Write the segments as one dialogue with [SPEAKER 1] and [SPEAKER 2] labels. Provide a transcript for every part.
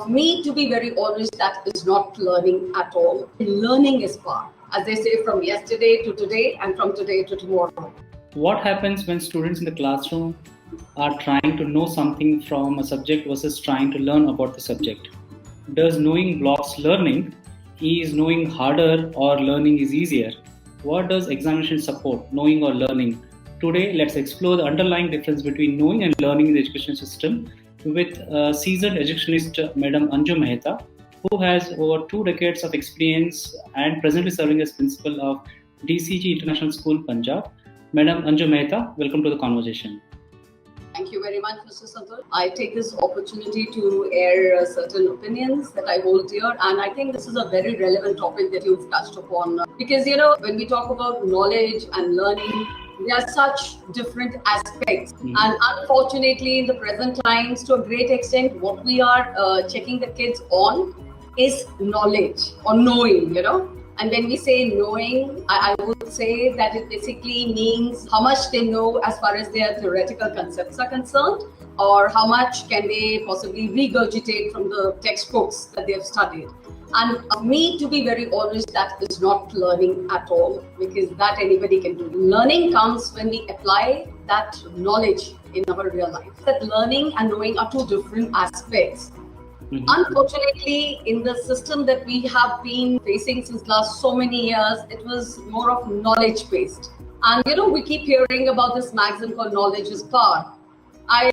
[SPEAKER 1] Me, to be very honest, that is not learning at all. Learning is far, as they say, from yesterday to today and from today to tomorrow.
[SPEAKER 2] What happens when students in the classroom are trying to know something from a subject versus trying to learn about the subject? Does knowing blocks learning? Is knowing harder or learning is easier? What does examination support, knowing or learning? Today, let's explore the underlying difference between knowing and learning in the education system with seasoned educationist Madam Anju Mehta, who has over 2 decades of experience and presently serving as principal of DCG International School, Punjab. Madam Anju Mehta, welcome to the conversation.
[SPEAKER 1] Thank you very much, Mr. Santosh. I take this opportunity to air certain opinions that I hold dear, and I think this is a very relevant topic that you've touched upon. Because, when we talk about knowledge and learning, there are such different aspects. And unfortunately, in the present times, to a great extent, what we are checking the kids on is knowledge or knowing, And when we say knowing, I would say that it basically means how much they know as far as their theoretical concepts are concerned, or how much can they possibly regurgitate from the textbooks that they have studied. And me, to be very honest, that is not learning at all, because that anybody can do. Learning comes when we apply that knowledge in our real life. That learning and knowing are two different aspects. Unfortunately, in the system that we have been facing since last so many years, it was more of knowledge based. And we keep hearing about this maxim called knowledge is power. I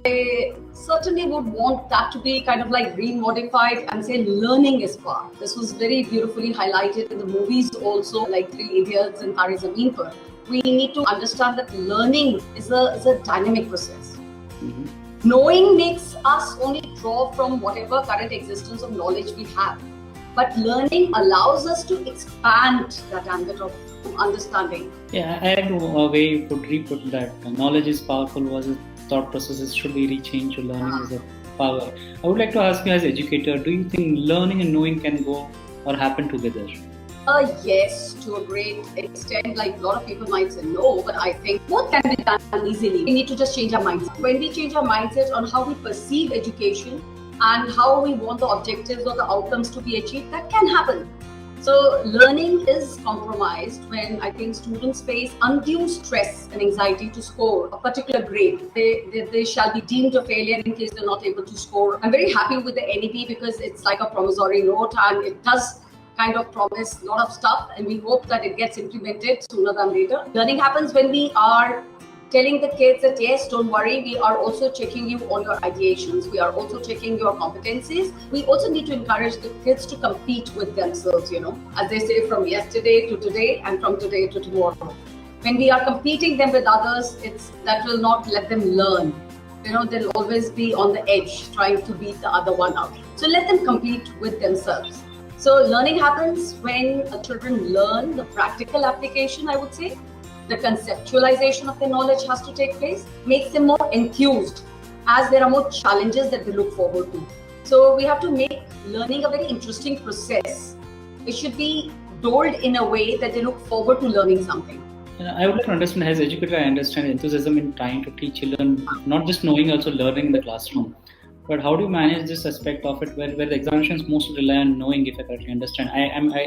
[SPEAKER 1] certainly would want that to be kind of like re-modified and say learning is power. This was very beautifully highlighted in the movies also, like Three Idiots and Tare Zameen Par. We need to understand that learning is a dynamic process. Knowing makes us only draw from whatever current existence of knowledge we have. But learning allows us to expand that ambit of understanding.
[SPEAKER 2] Yeah, I like a way you could re-put that. Knowledge is powerful versus thought processes should be rechanged to learning is a power. I would like to ask you as an educator, do you think learning and knowing can go or happen together?
[SPEAKER 1] Yes, to a great extent. Like a lot of people might say no, but I think both can be done easily. We need to just change our mindset. When we change our mindset on how we perceive education and how we want the objectives or the outcomes to be achieved, that can happen. So learning is compromised when I think students face undue stress and anxiety to score a particular grade. They shall be deemed a failure in case they're not able to score. I'm very happy with the NEP because it's like a promissory note and it does kind of promise a lot of stuff, and we hope that it gets implemented sooner than later. Learning happens when we are telling the kids that yes, don't worry, we are also checking you on your ideations, we are also checking your competencies. We also need to encourage the kids to compete with themselves, as they say, from yesterday to today and from today to tomorrow. When we are competing them with others, that will not let them learn. They'll always be on the edge trying to beat the other one out. So let them compete with themselves. So learning happens when children learn the practical application, I would say. The conceptualization of their knowledge has to take place, makes them more enthused as there are more challenges that they look forward to. So we have to make learning a very interesting process. It should be doled in a way that they look forward to learning something.
[SPEAKER 2] I would like to understand, as educator, I understand enthusiasm in trying to teach children, not just knowing, also learning in the classroom. But how do you manage this aspect of it where the examinations mostly rely on knowing, if I correctly understand? I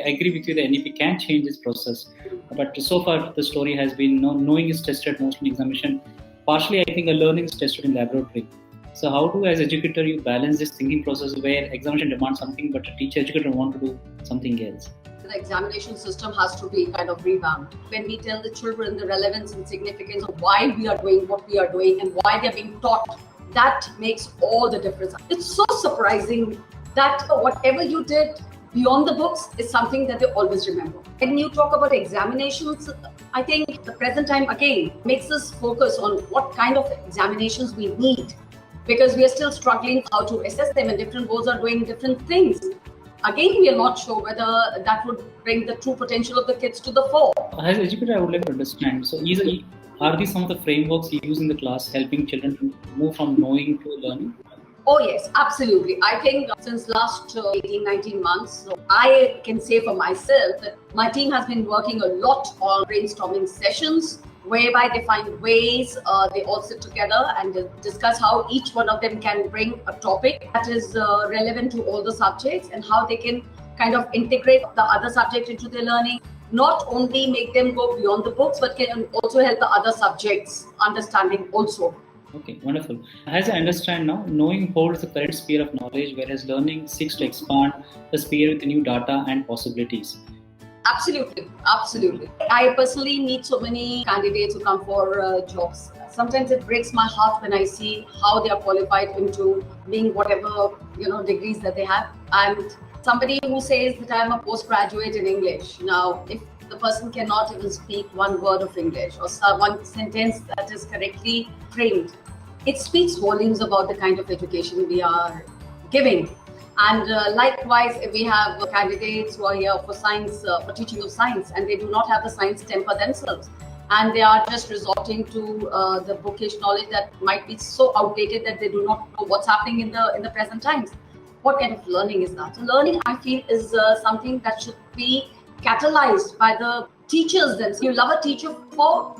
[SPEAKER 2] agree with you that NEP can change this process. But so far, the story has been knowing is tested mostly in examination. Partially, I think learning is tested in laboratory. So how do, as educator, you balance this thinking process where examination demands something, but a teacher educator want to do something else?
[SPEAKER 1] The examination system has to be kind of revamped. When we tell the children the relevance and significance of why we are doing what we are doing and why they are being taught, that makes all the difference. It's so surprising that whatever you did beyond the books is something that they always remember. When you talk about examinations, I think the present time again makes us focus on what kind of examinations we need, because we are still struggling how to assess them and different boards are doing different things. Again, we are not sure whether that would bring the true potential of the kids to the fore.
[SPEAKER 2] As an educator, I would like to understand. So are these some of the frameworks you use in the class helping children to move from knowing to learning?
[SPEAKER 1] Oh yes, absolutely. I think since last 18-19 months, I can say for myself that my team has been working a lot on brainstorming sessions whereby they find ways, they all sit together and discuss how each one of them can bring a topic that is relevant to all the subjects, and how they can kind of integrate the other subject into their learning. Not only make them go beyond the books, but can also help the other subjects understanding also.
[SPEAKER 2] Okay, wonderful. As I understand now, knowing holds the current sphere of knowledge, whereas learning seeks to expand the sphere with new data and possibilities.
[SPEAKER 1] Absolutely, absolutely. I personally meet so many candidates who come for jobs. Sometimes it breaks my heart when I see how they are qualified into being whatever degrees that they have. And somebody who says that I'm a postgraduate in English. Now, if the person cannot even speak one word of English or one sentence that is correctly framed, it speaks volumes about the kind of education we are giving. And likewise, if we have candidates who are here for science, for teaching of science, and they do not have the science temper themselves, and they are just resorting to the bookish knowledge that might be so outdated that they do not know what's happening in the present times. What kind of learning is that? So learning, I feel, is something that should be catalyzed by the teachers themselves. You love a teacher for.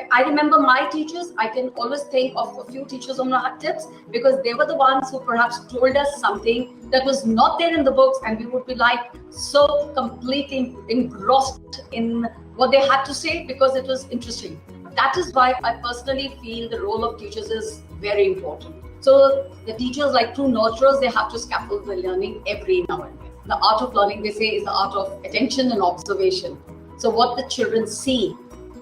[SPEAKER 1] I remember my teachers. I can always think of a few teachers on my tips, because they were the ones who perhaps told us something that was not there in the books, and we would be like so completely engrossed in what they had to say because it was interesting. That is why I personally feel the role of teachers is very important. So the teachers, like true nurturers, they have to scaffold the learning every now and then. The art of learning, they say, is the art of attention and observation. So what the children see,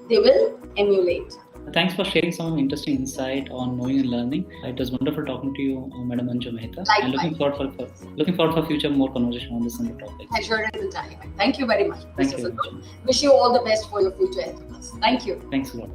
[SPEAKER 1] they will emulate.
[SPEAKER 2] Thanks for sharing some interesting insight on knowing and learning. It was wonderful talking to you, Madam Anju Mehta.
[SPEAKER 1] Likewise.
[SPEAKER 2] And looking forward for future more conversation on this and the topic.
[SPEAKER 1] Pleasure is entirely mine. Thank you very much.
[SPEAKER 2] Thank you.
[SPEAKER 1] Santosh. Wish you all the best for your future endeavors. Thank you.
[SPEAKER 2] Thanks a lot.